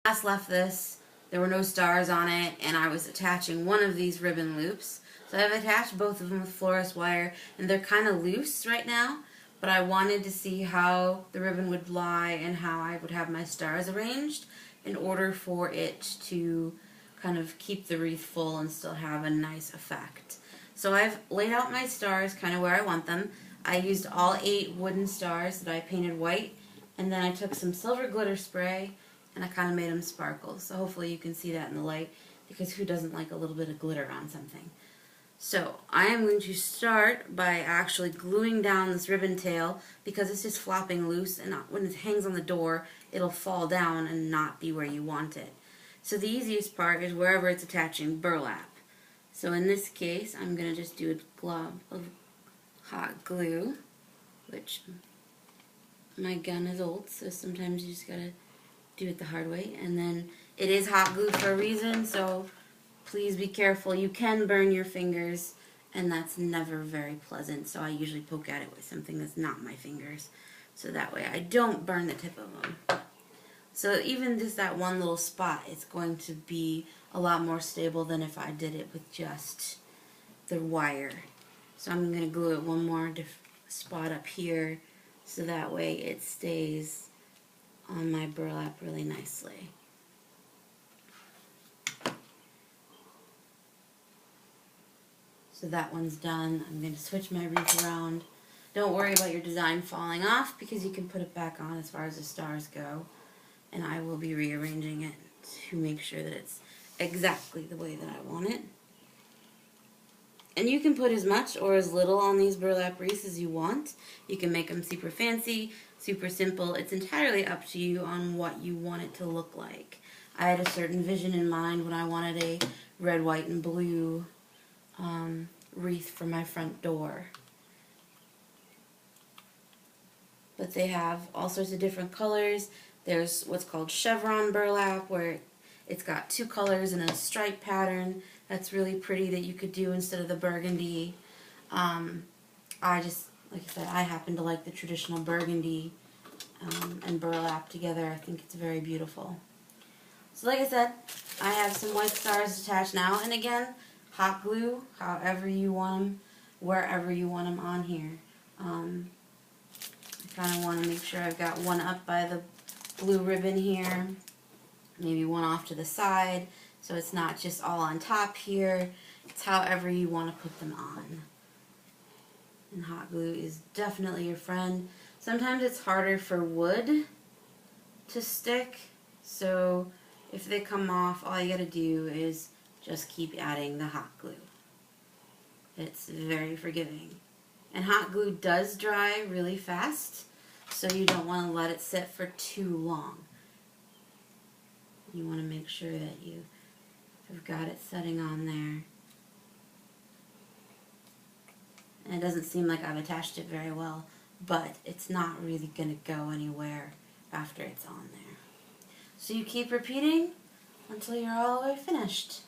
last left this, there were no stars on it, and I was attaching one of these ribbon loops. So I've attached both of them with fluorescent wire, and they're kind of loose right now, but I wanted to see how the ribbon would lie and how I would have my stars arranged in order for it to kind of keep the wreath full and still have a nice effect. So I've laid out my stars kind of where I want them. I used all 8 wooden stars that I painted white, and then I took some silver glitter spray and I kind of made them sparkle. So hopefully you can see that in the light, because who doesn't like a little bit of glitter on something? So I am going to start by actually gluing down this ribbon tail, because it's just flopping loose, and when it hangs on the door it'll fall down and not be where you want it. So the easiest part is wherever it's attaching burlap. So in this case I'm going to just do a glob of hot glue, which my gun is old, so sometimes you just gotta do it the hard way. And then it is hot glue for a reason, so please be careful. You can burn your fingers, and that's never very pleasant, so I usually poke at it with something that's not my fingers, so that way I don't burn the tip of them. So even just that one little spot, it's going to be a lot more stable than if I did it with just the wire. So I'm going to glue it one more spot up here, so that way it stays on my burlap really nicely. So that one's done. I'm going to switch my wreath around. Don't worry about your design falling off, because you can put it back on as far as the stars go. And I will be rearranging it to make sure that it's exactly the way that I want it. And you can put as much or as little on these burlap wreaths as you want. You can make them super fancy, super simple. It's entirely up to you on what you want it to look like. I had a certain vision in mind when I wanted a red, white, and blue wreath for my front door. But they have all sorts of different colors. There's what's called chevron burlap, where it's got 2 colors and a stripe pattern. That's really pretty, that you could do instead of the burgundy. I just, like I said, I happen to like the traditional burgundy and burlap together. I think it's very beautiful. So like I said, I have some white stars attached now, and again, hot glue however you want them, wherever you want them on here. I kind of want to make sure I've got one up by the blue ribbon here, maybe one off to the side, so it's not just all on top here. It's however you want to put them on. And hot glue is definitely your friend. Sometimes it's harder for wood to stick, so if they come off, all you gotta do is just keep adding the hot glue. It's very forgiving. And hot glue does dry really fast, so you don't want to let it sit for too long. You want to make sure that you have got it setting on there. And it doesn't seem like I've attached it very well, but it's not really going to go anywhere after it's on there. So you keep repeating until you're all the way finished.